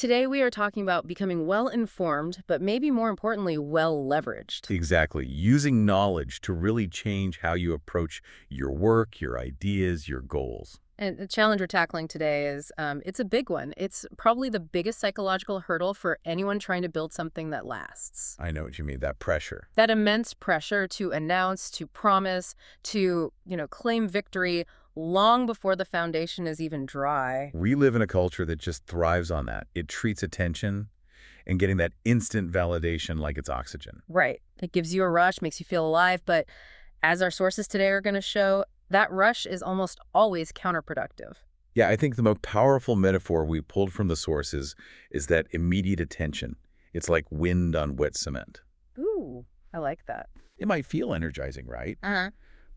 Today we are talking about becoming well-informed, but maybe more importantly, well-leveraged. Exactly. Using knowledge to really change how you approach your work, your ideas, your goals. And the challenge we're tackling today is it's a big one. It's probably the biggest psychological hurdle for anyone trying to build something that lasts. I know what you mean, that pressure. That immense pressure to announce, to promise, to, claim victory long before the foundation is even dry. We live in a culture that just thrives on that. It treats attention and getting that instant validation like it's oxygen. Right. It gives you a rush, makes you feel alive, but as our sources today are going to show, that rush is almost always counterproductive. Yeah, I think the most powerful metaphor we pulled from the sources is that immediate attention. It's like wind on wet cement. Ooh, I like that. It might feel energizing, right? Uh-huh.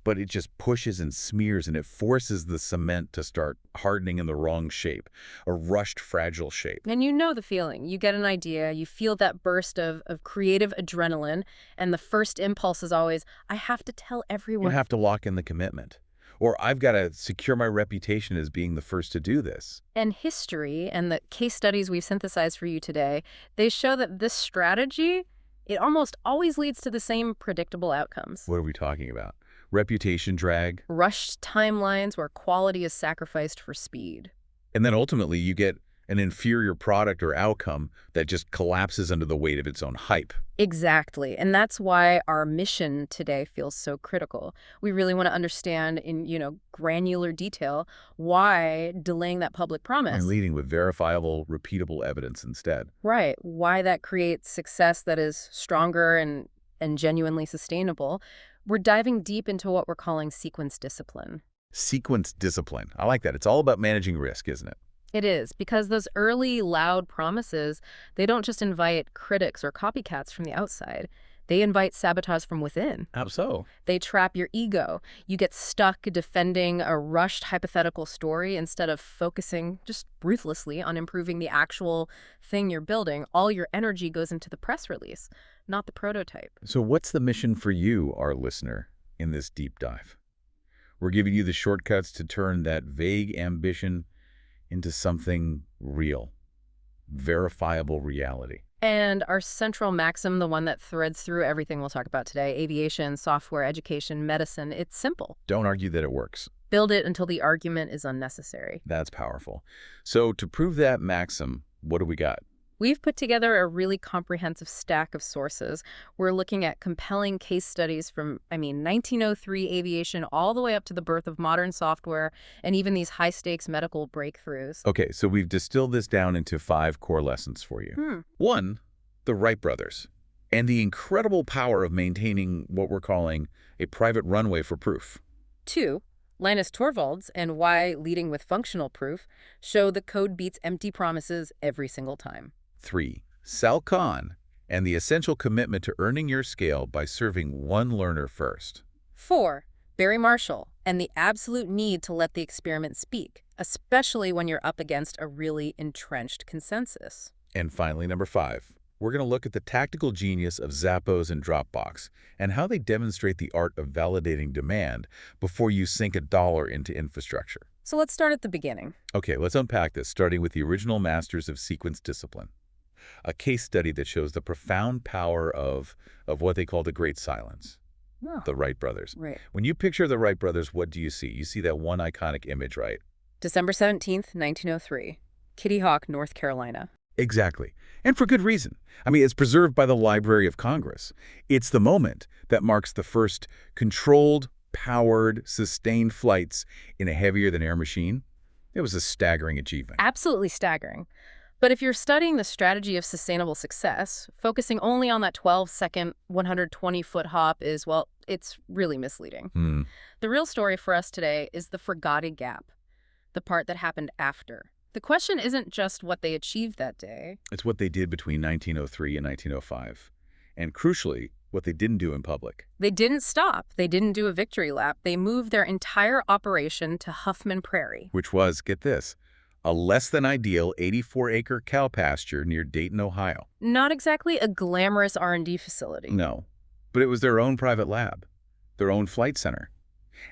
But it just pushes and smears and it forces the cement to start hardening in the wrong shape, a rushed, fragile shape. And you know the feeling. You get an idea, you feel that burst of creative adrenaline, and the first impulse is always, I have to tell You everyone. have to lock in the commitment. Or I've got to secure my reputation as being the first to do this. And history and the case studies we've synthesized for you today, they show that this strategy, it almost always leads to the same predictable outcomes. What are we talking about? Reputation drag. Rushed timelines where quality is sacrificed for speed. And then ultimately you get an inferior product or outcome that just collapses under the weight of its own hype. Exactly. And that's why our mission today feels so critical. We really want to understand in, granular detail why delaying that public promise. And leading with verifiable, repeatable evidence instead. Right. Why that creates success that is stronger and genuinely sustainable. We're diving deep into what we're calling sequence discipline. Sequence discipline. I like that. It's all about managing risk, isn't it? It is, because those early loud promises, they don't just invite critics or copycats from the outside. They invite sabotage from within. How so? They trap your ego. You get stuck defending a rushed hypothetical story instead of focusing just ruthlessly on improving the actual thing you're building. All your energy goes into the press release, not the prototype. So what's the mission for you, our listener, in this deep dive? We're giving you the shortcuts to turn that vague ambition into something real, verifiable reality. And our central maxim, the one that threads through everything we'll talk about today, aviation, software, education, medicine, it's simple. Don't argue that it works. Build it until the argument is unnecessary. That's powerful. So to prove that maxim, what do we got? We've put together a really comprehensive stack of sources. We're looking at compelling case studies from, 1903 aviation all the way up to the birth of modern software and even these high-stakes medical breakthroughs. Okay, so we've distilled this down into 5 core lessons for you. 1, the Wright brothers, and the incredible power of maintaining what we're calling a private runway for proof. 2, Linus Torvalds and why leading with functional proof show the code beats empty promises every single time. 3, Sal Khan and the essential commitment to earning your scale by serving one learner first. 4, Barry Marshall and the absolute need to let the experiment speak, especially when you're up against a really entrenched consensus. And finally, number 5, we're going to look at the tactical genius of Zappos and Dropbox and how they demonstrate the art of validating demand before you sink $1 into infrastructure. So let's start at the beginning. Okay, let's unpack this, starting with the original masters of sequence discipline. A case study that shows the profound power of what they call the Great Silence, the Wright brothers. Right. When you picture the Wright brothers, what do you see? You see that one iconic image, right? December 17th, 1903, Kitty Hawk, North Carolina. Exactly. And for good reason. It's preserved by the Library of Congress. It's the moment that marks the first controlled, powered, sustained flights in a heavier-than-air machine. It was a staggering achievement. Absolutely staggering. But if you're studying the strategy of sustainable success, focusing only on that 12-second, 120-foot hop is, well, it's really misleading. The real story for us today is the forgotten gap, the part that happened after. The question isn't just what they achieved that day. It's what they did between 1903 and 1905. And crucially, what they didn't do in public. They didn't stop. They didn't do a victory lap. They moved their entire operation to Huffman Prairie. Which was, get this, a less-than-ideal 84-acre cow pasture near Dayton, Ohio. Not exactly a glamorous R&D facility. No, but it was their own private lab, their own flight center.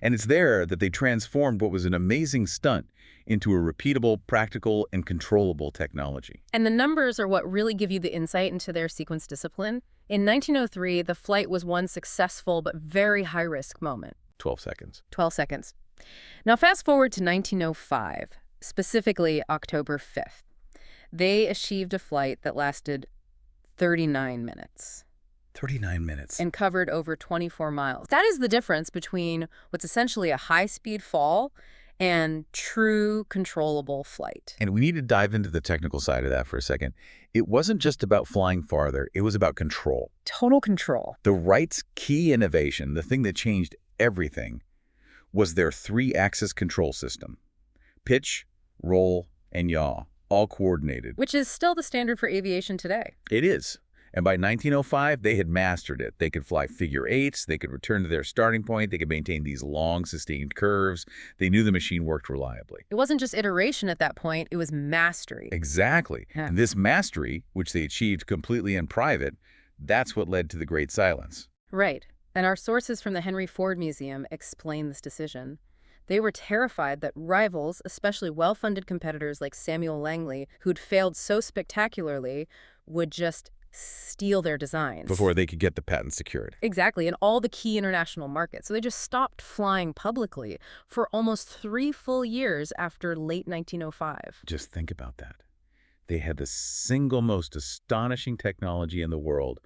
And it's there that they transformed what was an amazing stunt into a repeatable, practical, and controllable technology. And the numbers are what really give you the insight into their sequence discipline. In 1903, the flight was one successful but very high-risk moment. 12 seconds. 12 seconds. Now fast forward to 1905, specifically October 5th. They achieved a flight that lasted 39 minutes. 39 minutes. And covered over 24 miles. That is the difference between what's essentially a high-speed fall and true controllable flight. And we need to dive into the technical side of that for a second. It wasn't just about flying farther, it was about control. Total control. The Wrights' key innovation, the thing that changed everything, was their three-axis control system. Pitch, roll, and yaw, all coordinated. Which is still the standard for aviation today. It is. And by 1905, they had mastered it. They could fly figure eights, they could return to their starting point, they could maintain these long, sustained curves. They knew the machine worked reliably. It wasn't just iteration at that point, it was mastery. Exactly. Yeah. And this mastery, which they achieved completely in private, that's what led to the Great Silence. Right. And our sources from the Henry Ford Museum explain this decision. They were terrified that rivals, especially well-funded competitors like Samuel Langley, who'd failed so spectacularly, would just steal their designs. Before they could get the patent secured. Exactly, in all the key international markets. So they just stopped flying publicly for almost 3 full years after late 1905. Just think about that. They had the single most astonishing technology in the world,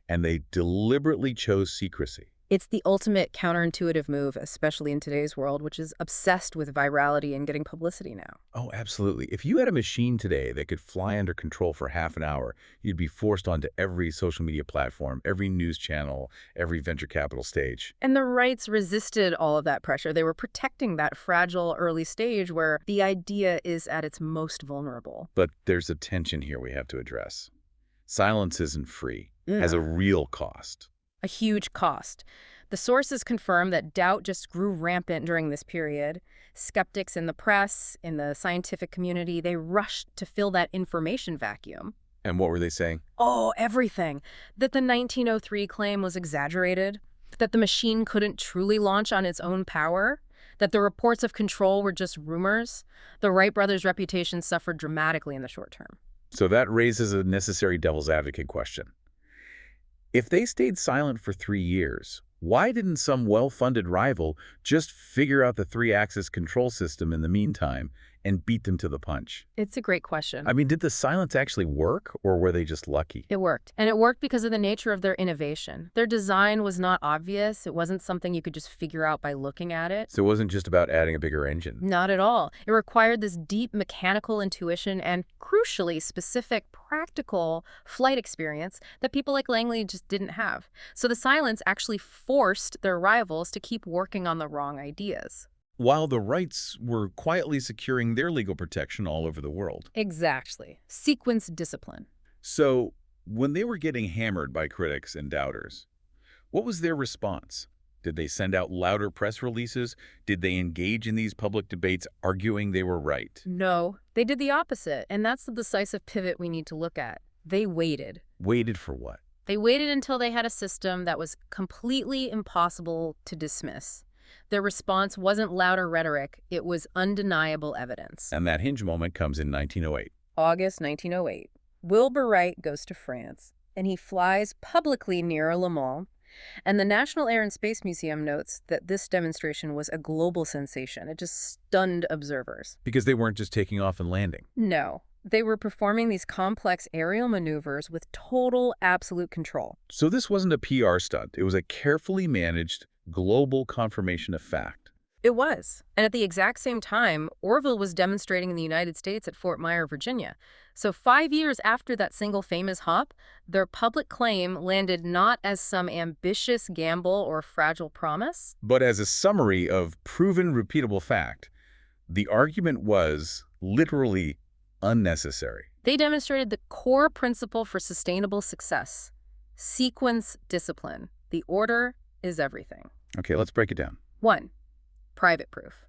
and they deliberately chose secrecy. It's the ultimate counterintuitive move, especially in today's world, which is obsessed with virality and getting publicity now. Oh, absolutely. If you had a machine today that could fly under control for half an hour, you'd be forced onto every social media platform, every news channel, every venture capital stage. And the Wrights resisted all of that pressure. They were protecting that fragile early stage where the idea is at its most vulnerable. But there's a tension here we have to address. Silence isn't free. It has a real cost. A huge cost. The sources confirm that doubt just grew rampant during this period. Skeptics in the press, in the scientific community, they rushed to fill that information vacuum. And what were they saying? Oh, everything. That the 1903 claim was exaggerated, that the machine couldn't truly launch on its own power, that the reports of control were just rumors. The Wright brothers' reputation suffered dramatically in the short term. So that raises a necessary devil's advocate question. If they stayed silent for 3 years, why didn't some well-funded rival just figure out the three-axis control system in the meantime and beat them to the punch? It's a great question. I mean, did the silence actually work, or were they just lucky? It worked. And it worked because of the nature of their innovation. Their design was not obvious. It wasn't something you could just figure out by looking at it. So it wasn't just about adding a bigger engine. Not at all. It required this deep mechanical intuition and, crucially, specific practical flight experience that people like Langley just didn't have. So the silence actually forced their rivals to keep working on the wrong ideas. While the Wrights were quietly securing their legal protection all over the world. Exactly. Sequence discipline. So when they were getting hammered by critics and doubters, what was their response? Did they send out louder press releases? Did they engage in these public debates arguing they were right? No, they did the opposite, and that's the decisive pivot we need to look at. They waited. Waited for what? They waited until they had a system that was completely impossible to dismiss. Their response wasn't louder rhetoric, it was undeniable evidence. And that hinge moment comes in 1908. August 1908. Wilbur Wright goes to France, and he flies publicly near Le Mans. And the National Air and Space Museum notes that this demonstration was a global sensation. It just stunned observers. Because they weren't just taking off and landing. No, they were performing these complex aerial maneuvers with total, absolute control. So this wasn't a PR stunt. It was a carefully managed global confirmation of fact. It was. And at the exact same time, Orville was demonstrating in the United States at Fort Myer, Virginia. So 5 years after that single famous hop, their public claim landed not as some ambitious gamble or fragile promise, but as a summary of proven repeatable fact. The argument was literally unnecessary. They demonstrated the core principle for sustainable success: sequence discipline. The order is everything. Okay, let's break it down. 1. Private proof.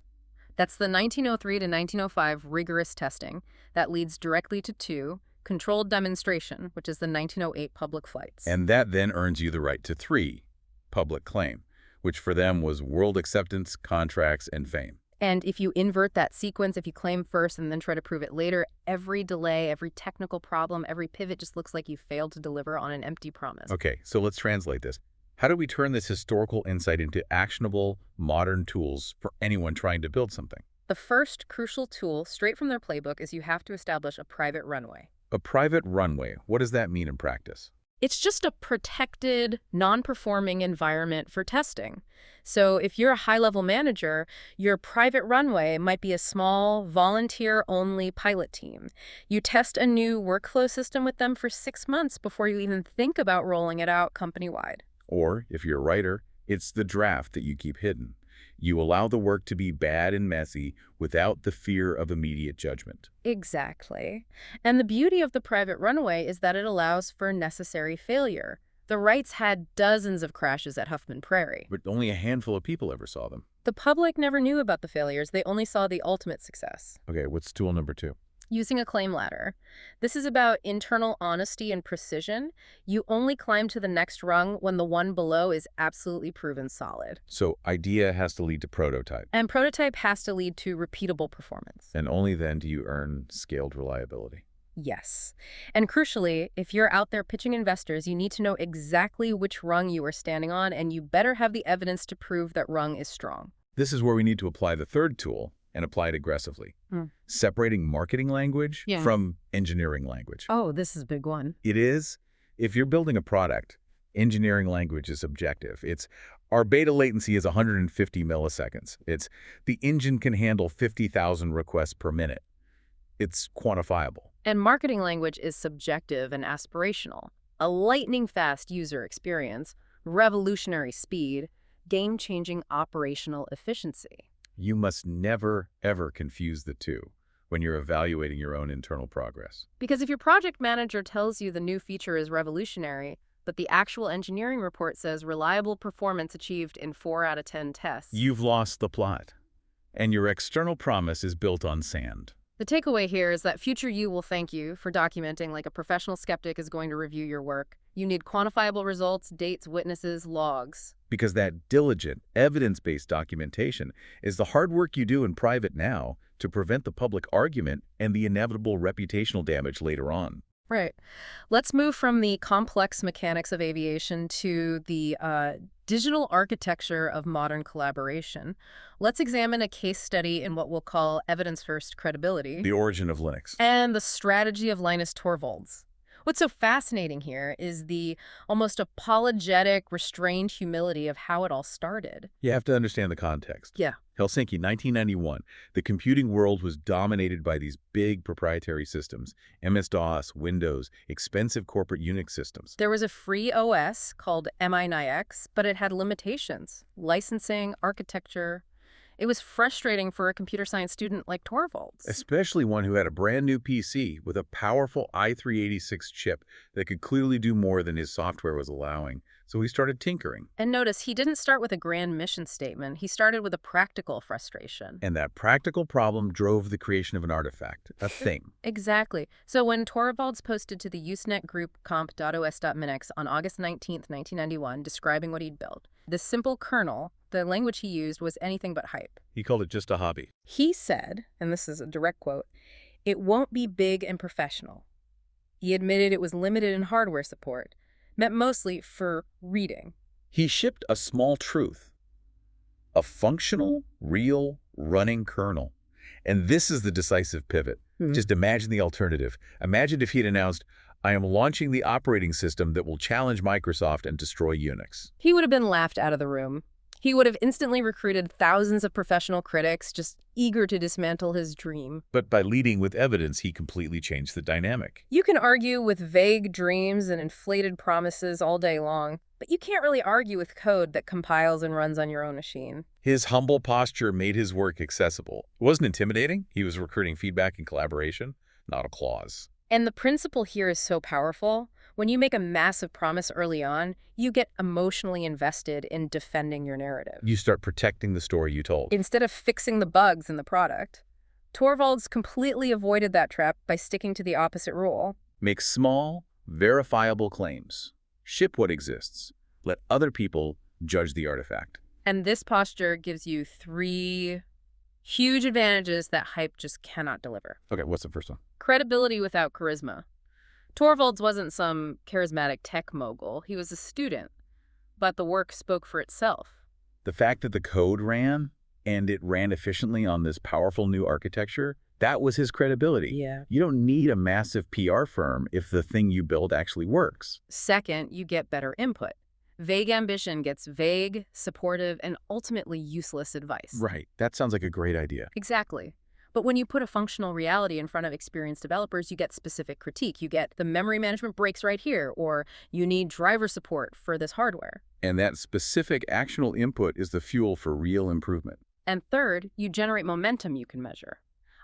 That's the 1903 to 1905 rigorous testing that leads directly to 2. Controlled demonstration, which is the 1908 public flights. And that then earns you the right to 3. Public claim, which for them was world acceptance, contracts, and fame. And if you invert that sequence, if you claim first and then try to prove it later, every delay, every technical problem, every pivot just looks like you failed to deliver on an empty promise. Okay, so let's translate this. How do we turn this historical insight into actionable, modern tools for anyone trying to build something? The first crucial tool, straight from their playbook, is you have to establish a private runway. A private runway, what does that mean in practice? It's just a protected, non-performing environment for testing. So if you're a high-level manager, your private runway might be a small, volunteer-only pilot team. You test a new workflow system with them for 6 months before you even think about rolling it out company-wide. Or, if you're a writer, it's the draft that you keep hidden. You allow the work to be bad and messy without the fear of immediate judgment. Exactly. And the beauty of the private runway is that it allows for necessary failure. The Wrights had dozens of crashes at Huffman Prairie. But only a handful of people ever saw them. The public never knew about the failures. They only saw the ultimate success. Okay, what's tool number 2? Using a claim ladder. This is about internal honesty and precision. You only climb to the next rung when the one below is absolutely proven solid. So idea has to lead to prototype. And prototype has to lead to repeatable performance. And only then do you earn scaled reliability. Yes. And crucially, if you're out there pitching investors, you need to know exactly which rung you are standing on, and you better have the evidence to prove that rung is strong. This is where we need to apply the third tool and apply it aggressively. Separating marketing language from engineering language. Oh, this is a big one. It is. If you're building a product, engineering language is objective. It's our beta latency is 150 milliseconds. It's the engine can handle 50,000 requests per minute. It's quantifiable. And marketing language is subjective and aspirational. A lightning-fast user experience, revolutionary speed, game-changing operational efficiency. You must never, ever confuse the two when you're evaluating your own internal progress. Because if your project manager tells you the new feature is revolutionary, but the actual engineering report says reliable performance achieved in 4 out of 10 tests, You've lost the plot, and your external promise is built on sand. the takeaway here is that future you will thank you for documenting like a professional skeptic is going to review your work. You need quantifiable results, dates, witnesses, logs. Because that diligent, evidence-based documentation is the hard work you do in private now to prevent the public argument and the inevitable reputational damage later on. Right. Let's move from the complex mechanics of aviation to the digital architecture of modern collaboration. Let's examine a case study in what we'll call evidence-first credibility. The origin of Linux. And the strategy of Linus Torvalds. What's so fascinating here is the almost apologetic, restrained humility of how it all started. You have to understand the context. Yeah. Helsinki, 1991. The computing world was dominated by these big proprietary systems, MS-DOS, Windows, expensive corporate Unix systems. There was a free OS called MI9X, but it had limitations, licensing, architecture. It was frustrating for a computer science student like Torvalds. Especially one who had a brand new PC with a powerful i386 chip that could clearly do more than his software was allowing. So he started tinkering. And notice, he didn't start with a grand mission statement. He started with a practical frustration. And that practical problem drove the creation of an artifact, a thing. Exactly. So when Torvalds posted to the Usenet group comp.os.minix on August 19th, 1991, describing what he'd built, the simple kernel, the language he used was anything but hype. He called it just a hobby. He said, and this is a direct quote, "It won't be big and professional." He admitted it was limited in hardware support, meant mostly for reading. He shipped a small truth, a functional, real, running kernel. And this is the decisive pivot. Just imagine the alternative. Imagine if he'd announced, I am launching the operating system that will challenge Microsoft and destroy Unix. He would have been laughed out of the room. He would have instantly recruited thousands of professional critics just eager to dismantle his dream. But by leading with evidence, he completely changed the dynamic. You can argue with vague dreams and inflated promises all day long, but you can't really argue with code that compiles and runs on your own machine. His humble posture made his work accessible. It wasn't intimidating. He was recruiting feedback and collaboration, not applause. And the principle here is so powerful. When you make a massive promise early on, you get emotionally invested in defending your narrative. You start protecting the story you told. Instead of fixing the bugs in the product. Torvalds completely avoided that trap by sticking to the opposite rule. Make small, verifiable claims. Ship what exists. Let other people judge the artifact. And this posture gives you 3 huge advantages that hype just cannot deliver. Okay, what's the first one? Credibility without charisma. Torvalds wasn't some charismatic tech mogul. He was a student, but the work spoke for itself. The fact that the code ran, and it ran efficiently on this powerful new architecture, that was his credibility. Yeah. You don't need a massive PR firm if the thing you build actually works. Second, you get better input. Vague ambition gets vague, supportive, and ultimately useless advice. Right. That sounds like a great idea. Exactly. But when you put a functional reality in front of experienced developers, you get specific critique. You get the memory management breaks right here, or you need driver support for this hardware. And that specific actionable input is the fuel for real improvement. And third, you generate momentum you can measure.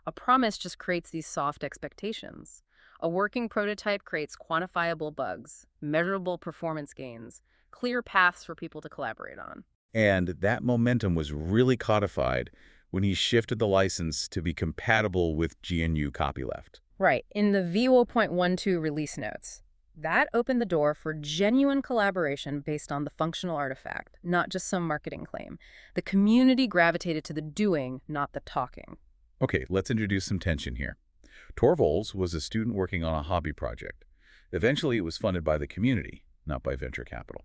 A promise just creates these soft expectations. A working prototype creates quantifiable bugs, measurable performance gains, clear paths for people to collaborate on. And that momentum was really codified when he shifted the license to be compatible with GNU copyleft. Right, in the V0.12 release notes. That opened the door for genuine collaboration based on the functional artifact, not just some marketing claim. The community gravitated to the doing, not the talking. Okay, let's introduce some tension here. Torvalds was a student working on a hobby project. Eventually, it was funded by the community, not by venture capital.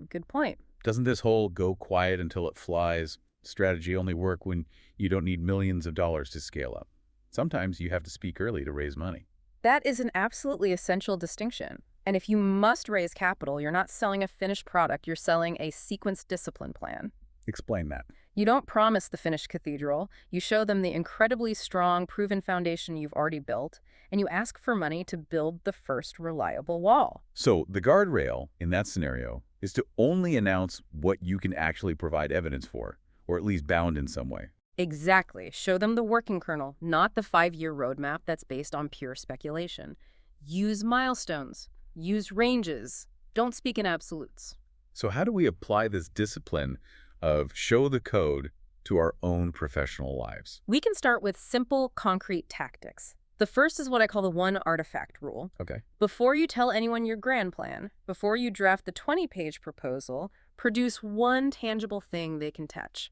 Good point. Doesn't this whole go quiet until it flies strategy only work when you don't need millions of dollars to scale up? Sometimes you have to speak early to raise money. That is an absolutely essential distinction. And if you must raise capital, you're not selling a finished product, you're selling a sequenced discipline plan. Explain that. You don't promise the finished cathedral, you show them the incredibly strong, proven foundation you've already built, and you ask for money to build the first reliable wall. So the guardrail in that scenario is to only announce what you can actually provide evidence for, or at least bound in some way. Exactly. Show them the working kernel, not the 5-year roadmap that's based on pure speculation. Use milestones. Use ranges. Don't speak in absolutes. So how do we apply this discipline of show the code to our own professional lives? We can start with simple, concrete tactics. The first is what I call the 1 artifact rule. Okay. Before you tell anyone your grand plan, before you draft the 20-page proposal, produce 1 tangible thing they can touch.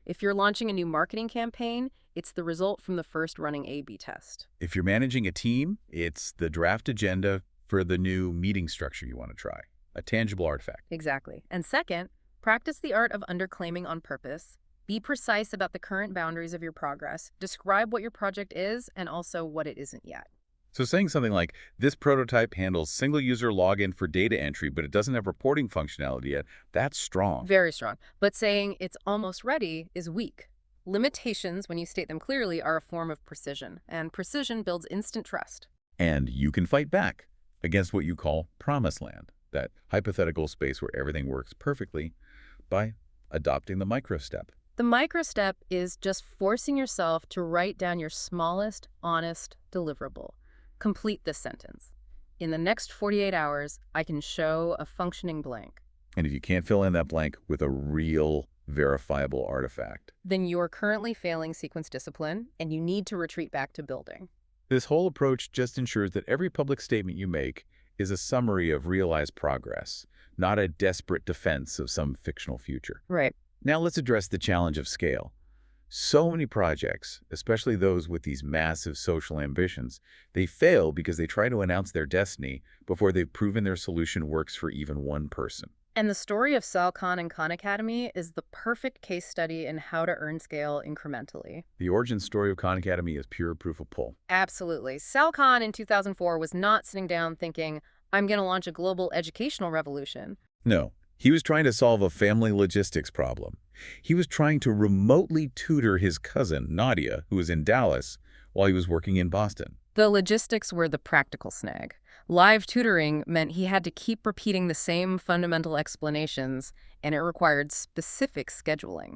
If you're launching a new marketing campaign, it's the result from the first running A/B test. If you're managing a team, it's the draft agenda for the new meeting structure you want to try. A tangible artifact. Exactly. And second, practice the art of underclaiming on purpose. Be precise about the current boundaries of your progress. Describe what your project is and also what it isn't yet. So saying something like, this prototype handles single-user login for data entry, but it doesn't have reporting functionality yet, that's strong. Very strong. But saying it's almost ready is weak. Limitations, when you state them clearly, are a form of precision, and precision builds instant trust. And you can fight back against what you call promised land, that hypothetical space where everything works perfectly, by adopting the micro-step. The micro-step is just forcing yourself to write down your smallest, honest deliverable. Complete this sentence. In the next 48 hours, I can show a functioning blank. And if you can't fill in that blank with a real, verifiable artifact, then you're currently failing sequence discipline, and you need to retreat back to building. this whole approach just ensures that every public statement you make is a summary of realized progress, not a desperate defense of some fictional future. Right. Now let's address the challenge of scale. So many projects, especially those with these massive social ambitions, they fail because they try to announce their destiny before they've proven their solution works for even one person. And the story of Sal Khan and Khan Academy is the perfect case study in how to earn scale incrementally. The origin story of Khan Academy is pure proof of pull. Absolutely. Sal Khan in 2004 was not sitting down thinking, I'm going to launch a global educational revolution. No, he was trying to solve a family logistics problem. He was trying to remotely tutor his cousin, Nadia, who was in Dallas, while he was working in Boston. The logistics were the practical snag. Live tutoring meant he had to keep repeating the same fundamental explanations, and it required specific scheduling.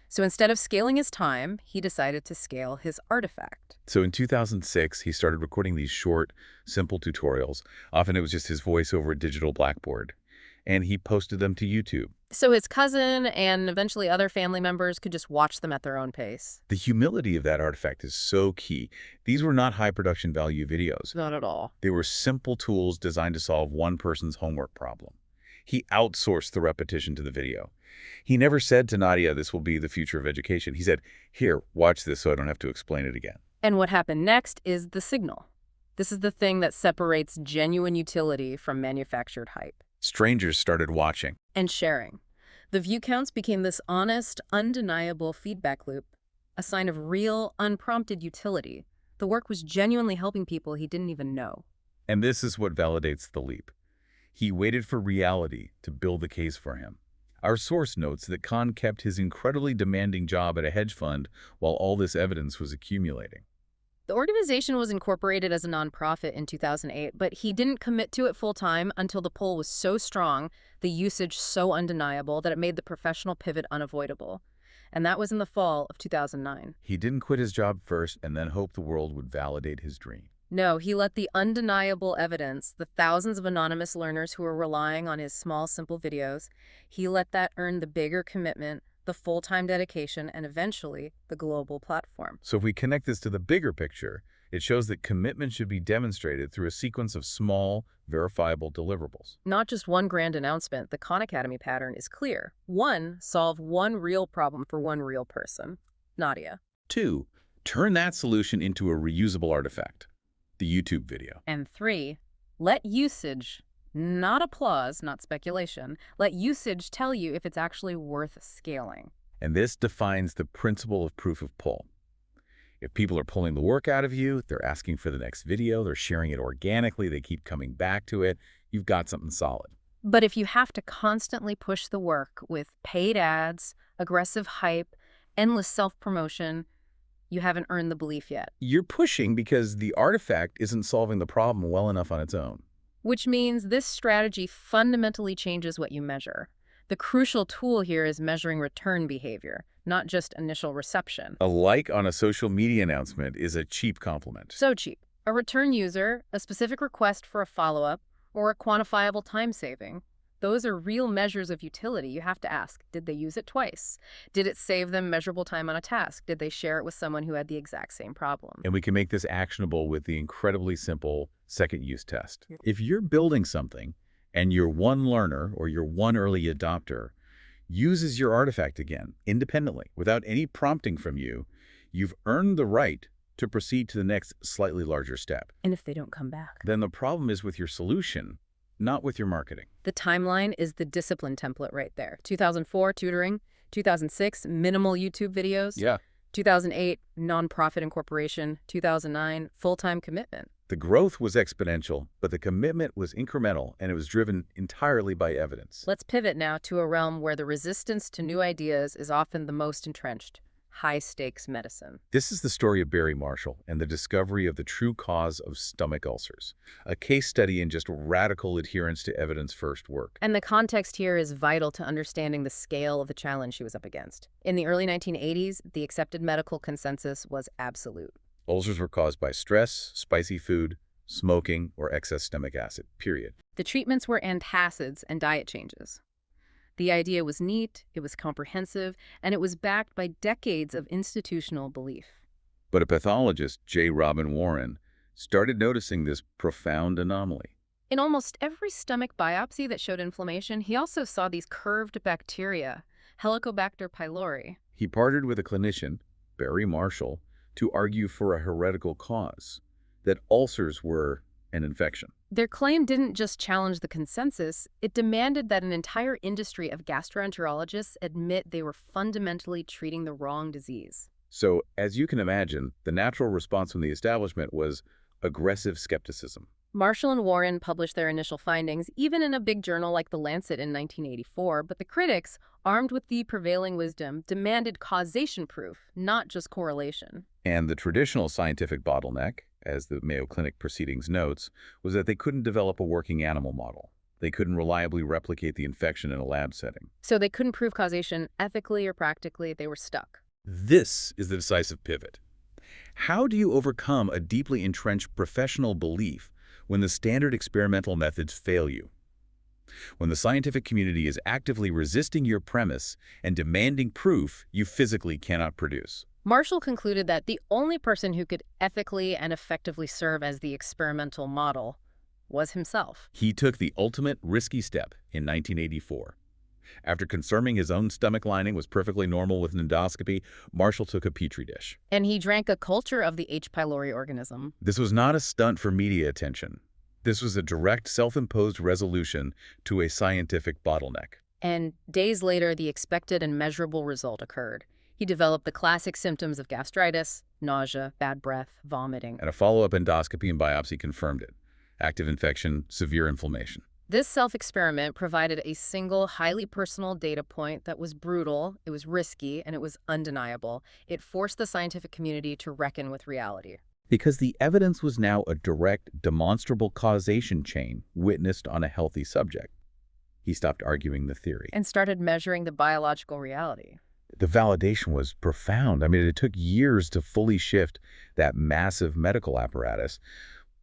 So instead of scaling his time, he decided to scale his artifact. So in 2006, he started recording these short, simple tutorials. Often it was just his voice over a digital blackboard. And he posted them to YouTube. So his cousin and eventually other family members could just watch them at their own pace. The humility of that artifact is so key. These were not high production value videos. Not at all. They were simple tools designed to solve one person's homework problem. He outsourced the repetition to the video. He never said to Nadia, this will be the future of education. He said, here, watch this so I don't have to explain it again. And what happened next is the signal. This is the thing that separates genuine utility from manufactured hype. Strangers started watching. And sharing. The view counts became this honest, undeniable feedback loop, a sign of real, unprompted utility. The work was genuinely helping people he didn't even know. And this is what validates the leap. He waited for reality to build the case for him. Our source notes that Khan kept his incredibly demanding job at a hedge fund while all this evidence was accumulating. The organization was incorporated as a nonprofit in 2008, but he didn't commit to it full-time until the pull was so strong, the usage so undeniable, that it made the professional pivot unavoidable. And that was in the fall of 2009. He didn't quit his job first and then hope the world would validate his dream. No, he let the undeniable evidence, the thousands of anonymous learners who were relying on his small, simple videos, he let that earn the bigger commitment, the full-time dedication, and eventually the global platform. So if we connect this to the bigger picture, it shows that commitment should be demonstrated through a sequence of small, verifiable deliverables. Not just one grand announcement. The Khan Academy pattern is clear. 1, solve one real problem for one real person. Nadia. 2, turn that solution into a reusable artifact. The YouTube video. And 3, let usage, not applause, not speculation, let usage tell you if it's actually worth scaling. And this defines the principle of proof of pull. If people are pulling the work out of you, they're asking for the next video, they're sharing it organically, they keep coming back to it, you've got something solid. But if you have to constantly push the work with paid ads, aggressive hype, endless self-promotion, you haven't earned the belief yet. You're pushing because the artifact isn't solving the problem well enough on its own. Which means this strategy fundamentally changes what you measure. The crucial tool here is measuring return behavior, not just initial reception. A like on a social media announcement is a cheap compliment. So cheap. A return user, a specific request for a follow-up, or a quantifiable time saving. Those are real measures of utility. You have to ask, did they use it twice? Did it save them measurable time on a task? Did they share it with someone who had the exact same problem? And we can make this actionable with the incredibly simple second use test. If you're building something and your one learner or your one early adopter uses your artifact again, independently, without any prompting from you, you've earned the right to proceed to the next slightly larger step. And if they don't come back? Then the problem is with your solution, not with your marketing. The timeline is the discipline template right there. 2004, tutoring. 2006, minimal YouTube videos. Yeah. 2008, nonprofit incorporation. 2009, full-time commitment. The growth was exponential, but the commitment was incremental, and it was driven entirely by evidence. Let's pivot now to a realm where the resistance to new ideas is often the most entrenched. High-stakes medicine. This is the story of Barry Marshall and the discovery of the true cause of stomach ulcers, a case study in just radical adherence to evidence-first work. And the context here is vital to understanding the scale of the challenge she was up against. In the early 1980s, the accepted medical consensus was absolute. Ulcers were caused by stress, spicy food, smoking, or excess stomach acid, period. The treatments were antacids and diet changes. The idea was neat, it was comprehensive, and it was backed by decades of institutional belief. But a pathologist, J. Robin Warren, started noticing this profound anomaly. In almost every stomach biopsy that showed inflammation, he also saw these curved bacteria, Helicobacter pylori. He partnered with a clinician, Barry Marshall, to argue for a heretical cause, that ulcers were an infection. Their claim didn't just challenge the consensus, it demanded that an entire industry of gastroenterologists admit they were fundamentally treating the wrong disease. So, as you can imagine, the natural response from the establishment was aggressive skepticism. Marshall and Warren published their initial findings, even in a big journal like The Lancet in 1984, but the critics, armed with the prevailing wisdom, demanded causation proof, not just correlation. And the traditional scientific bottleneck, as the Mayo Clinic proceedings notes, was that they couldn't develop a working animal model. They couldn't reliably replicate the infection in a lab setting. So they couldn't prove causation ethically or practically. They were stuck. This is the decisive pivot. How do you overcome a deeply entrenched professional belief when the standard experimental methods fail you? When the scientific community is actively resisting your premise and demanding proof you physically cannot produce? Marshall concluded that the only person who could ethically and effectively serve as the experimental model was himself. He took the ultimate risky step in 1984. After confirming his own stomach lining was perfectly normal with an endoscopy, Marshall took a petri dish. And he drank a culture of the H. pylori organism. This was not a stunt for media attention. This was a direct, self-imposed resolution to a scientific bottleneck. And days later, the expected and measurable result occurred. He developed the classic symptoms of gastritis, nausea, bad breath, vomiting. And a follow-up endoscopy and biopsy confirmed it. Active infection, severe inflammation. This self-experiment provided a single, highly personal data point that was brutal, it was risky, and it was undeniable. It forced the scientific community to reckon with reality. Because the evidence was now a direct, demonstrable causation chain witnessed on a healthy subject. He stopped arguing the theory. And started measuring the biological reality. The validation was profound. I mean, it took years to fully shift that massive medical apparatus.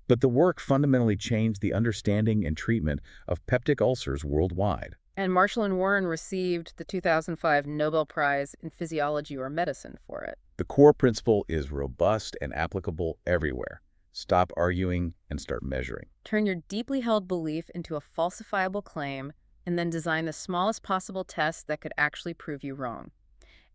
But the work fundamentally changed the understanding and treatment of peptic ulcers worldwide. And Marshall and Warren received the 2005 Nobel Prize in Physiology or Medicine for it. The core principle is robust and applicable everywhere. Stop arguing and start measuring. Turn your deeply held belief into a falsifiable claim, and then design the smallest possible test that could actually prove you wrong.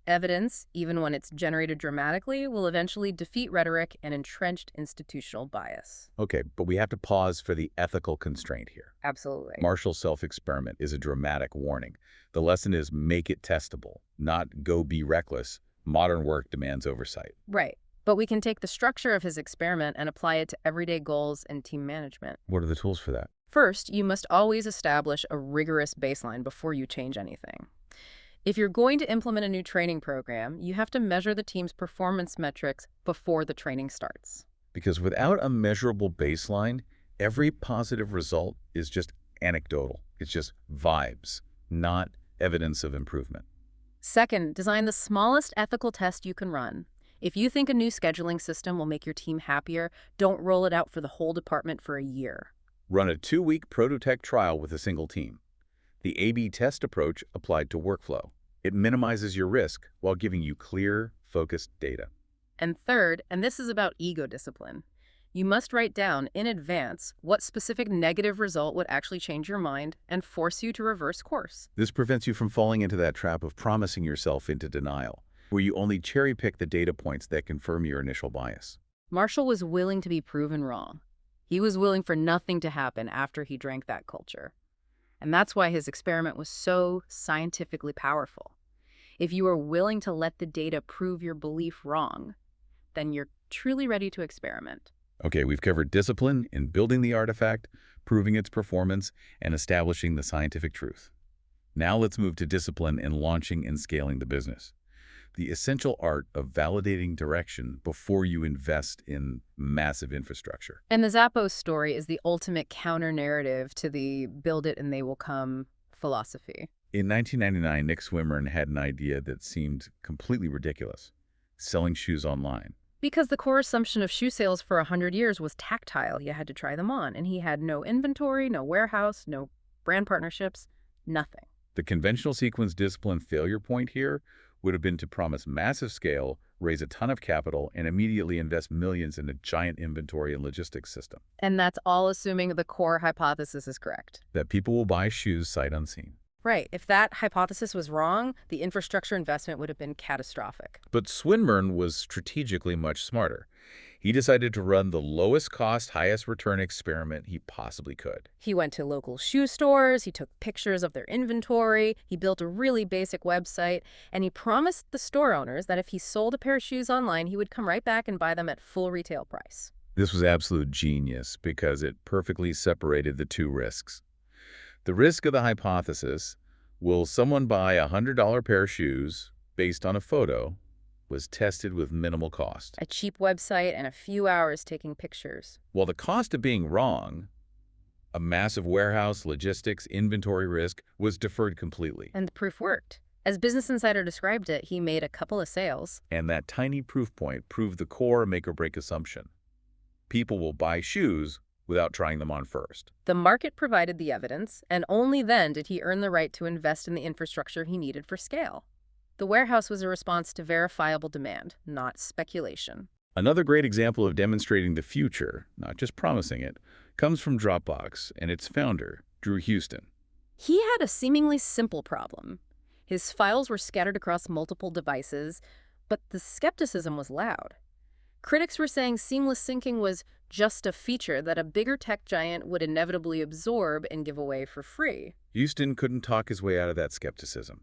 Evidence, even when it's generated dramatically, will eventually defeat rhetoric and entrenched institutional bias. Okay, but we have to pause for the ethical constraint here. Absolutely. Marshall's self-experiment is a dramatic warning. The lesson is make it testable, not go be reckless. Modern work demands oversight. Right. But we can take the structure of his experiment and apply it to everyday goals and team management. What are the tools for that? First, you must always establish a rigorous baseline before you change anything. If you're going to implement a new training program, you have to measure the team's performance metrics before the training starts. Because without a measurable baseline, every positive result is just anecdotal. It's just vibes, not evidence of improvement. Second, design the smallest ethical test you can run. If you think a new scheduling system will make your team happier, don't roll it out for the whole department for a year. Run a 2-week prototype trial with a single team. The A/B test approach applied to workflow. It minimizes your risk while giving you clear, focused data. And third, and this is about ego discipline, you must write down in advance what specific negative result would actually change your mind and force you to reverse course. This prevents you from falling into that trap of promising yourself into denial, where you only cherry-pick the data points that confirm your initial bias. Marshall was willing to be proven wrong. He was willing for nothing to happen after he drank that culture. And that's why his experiment was so scientifically powerful. If you are willing to let the data prove your belief wrong, then you're truly ready to experiment. Okay, we've covered discipline in building the artifact, proving its performance, and establishing the scientific truth. Now let's move to discipline in launching and scaling the business. The essential art of validating direction before you invest in massive infrastructure. And the Zappos story is the ultimate counter-narrative to the build it and they will come philosophy. In 1999, Nick Swinmurn had an idea that seemed completely ridiculous: selling shoes online. Because the core assumption of shoe sales for 100 years was tactile. You had to try them on, and he had no inventory, no warehouse, no brand partnerships, nothing. The conventional sequence discipline failure point here would have been to promise massive scale, raise a ton of capital, and immediately invest millions in a giant inventory and logistics system. And that's all assuming the core hypothesis is correct. That people will buy shoes sight unseen. Right. If that hypothesis was wrong, the infrastructure investment would have been catastrophic. But Swinmurn was strategically much smarter. He decided to run the lowest cost, highest return experiment he possibly could. He went to local shoe stores, he took pictures of their inventory, he built a really basic website, and he promised the store owners that if he sold a pair of shoes online, he would come right back and buy them at full retail price. This was absolute genius because it perfectly separated the two risks. The risk of the hypothesis, will someone buy a $100 pair of shoes based on a photo, was tested with minimal cost. A cheap website and a few hours taking pictures. While the cost of being wrong, a massive warehouse, logistics, inventory risk, was deferred completely. And the proof worked. As Business Insider described it, he made a couple of sales. And that tiny proof point proved the core make-or-break assumption. People will buy shoes without trying them on first. The market provided the evidence, and only then did he earn the right to invest in the infrastructure he needed for scale. The warehouse was a response to verifiable demand, not speculation. Another great example of demonstrating the future, not just promising it, comes from Dropbox and its founder, Drew Houston. He had a seemingly simple problem. His files were scattered across multiple devices, but the skepticism was loud. Critics were saying seamless syncing was just a feature that a bigger tech giant would inevitably absorb and give away for free. Houston couldn't talk his way out of that skepticism.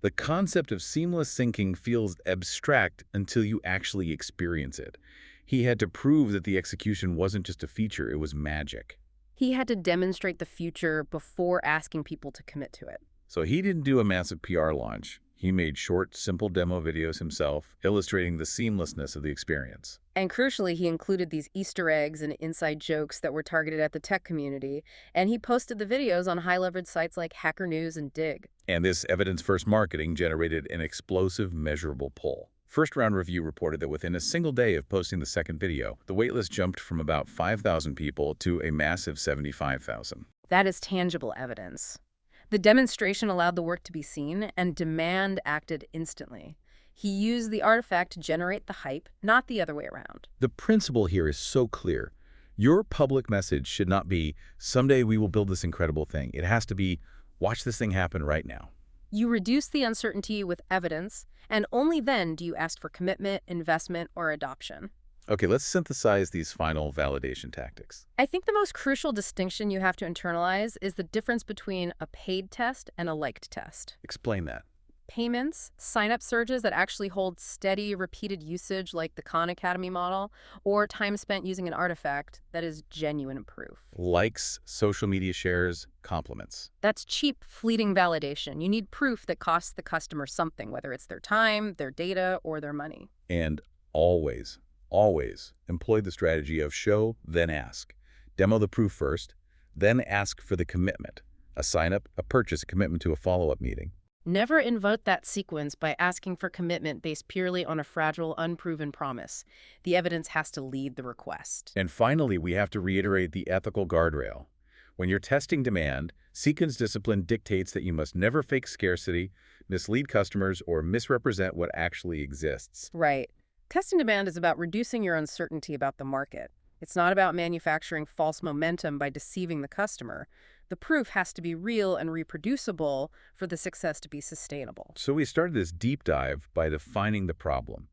The concept of seamless syncing feels abstract until you actually experience it. He had to prove that the execution wasn't just a feature, it was magic. He had to demonstrate the future before asking people to commit to it. So he didn't do a massive PR launch. He made short, simple demo videos himself, illustrating the seamlessness of the experience. And crucially, he included these Easter eggs and inside jokes that were targeted at the tech community, and he posted the videos on high-leveraged sites like Hacker News and Dig. And this evidence-first marketing generated an explosive, measurable pull. First Round Review reported that within a single day of posting the second video, the waitlist jumped from about 5,000 people to a massive 75,000. That is tangible evidence. The demonstration allowed the work to be seen, and demand acted instantly. He used the artifact to generate the hype, not the other way around. The principle here is so clear. Your public message should not be, someday we will build this incredible thing. It has to be, watch this thing happen right now. You reduce the uncertainty with evidence, and only then do you ask for commitment, investment, or adoption. Okay, let's synthesize these final validation tactics. I think the most crucial distinction you have to internalize is the difference between a paid test and a liked test. Explain that. Payments, sign-up surges that actually hold steady, repeated usage like the Khan Academy model, or time spent using an artifact that is genuine proof. Likes, social media shares, compliments. That's cheap, fleeting validation. You need proof that costs the customer something, whether it's their time, their data, or their money. And always employ the strategy of show, then ask. Demo the proof first, then ask for the commitment. A sign-up, a purchase, a commitment to a follow-up meeting. Never invoke that sequence by asking for commitment based purely on a fragile, unproven promise. The evidence has to lead the request. And finally, we have to reiterate the ethical guardrail. When you're testing demand, sequence discipline dictates that you must never fake scarcity, mislead customers, or misrepresent what actually exists. Right. Testing demand is about reducing your uncertainty about the market. It's not about manufacturing false momentum by deceiving the customer. The proof has to be real and reproducible for the success to be sustainable. So we started this deep dive by defining the problem.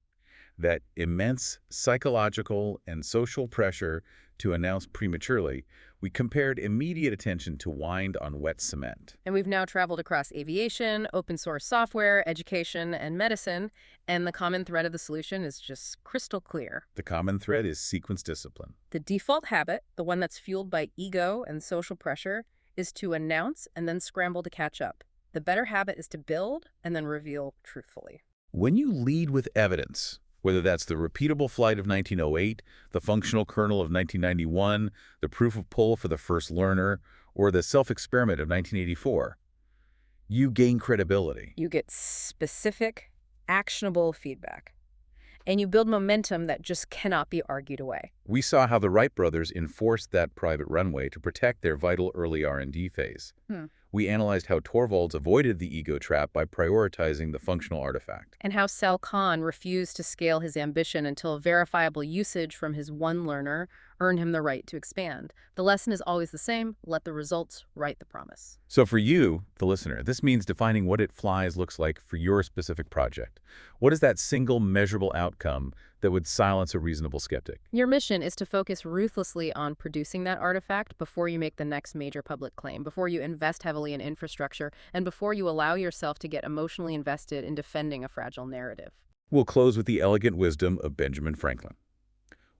That immense psychological and social pressure to announce prematurely, we compared immediate attention to wind on wet cement. And we've now traveled across aviation, open source software, education, and medicine, and the common thread of the solution is just crystal clear. The common thread is sequence discipline. The default habit, the one that's fueled by ego and social pressure, is to announce and then scramble to catch up. The better habit is to build and then reveal truthfully. When you lead with evidence, whether that's the repeatable flight of 1908, the functional kernel of 1991, the proof of pull for the first learner, or the self-experiment of 1984, you gain credibility. You get specific, actionable feedback. And you build momentum that just cannot be argued away. We saw how the Wright brothers enforced that private runway to protect their vital early R&D phase. We analyzed how Torvalds avoided the ego trap by prioritizing the functional artifact. And how Sal Khan refused to scale his ambition until verifiable usage from his one learner earned him the right to expand. The lesson is always the same: let the results write the promise. So for you, the listener, this means defining what it flies looks like for your specific project. What is that single measurable outcome that would silence a reasonable skeptic? Your mission is to focus ruthlessly on producing that artifact before you make the next major public claim, before you invest heavily in infrastructure, and before you allow yourself to get emotionally invested in defending a fragile narrative. We'll close with the elegant wisdom of Benjamin Franklin.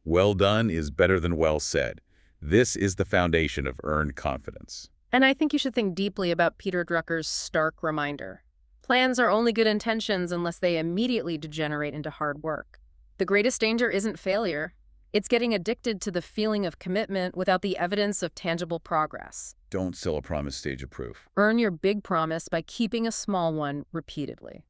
Well done is better than well said. This is the foundation of earned confidence. And I think you should think deeply about Peter Drucker's stark reminder. Plans are only good intentions unless they immediately degenerate into hard work. The greatest danger isn't failure. It's getting addicted to the feeling of commitment without the evidence of tangible progress. Don't sell a promise, stage a proof. Earn your big promise by keeping a small one repeatedly.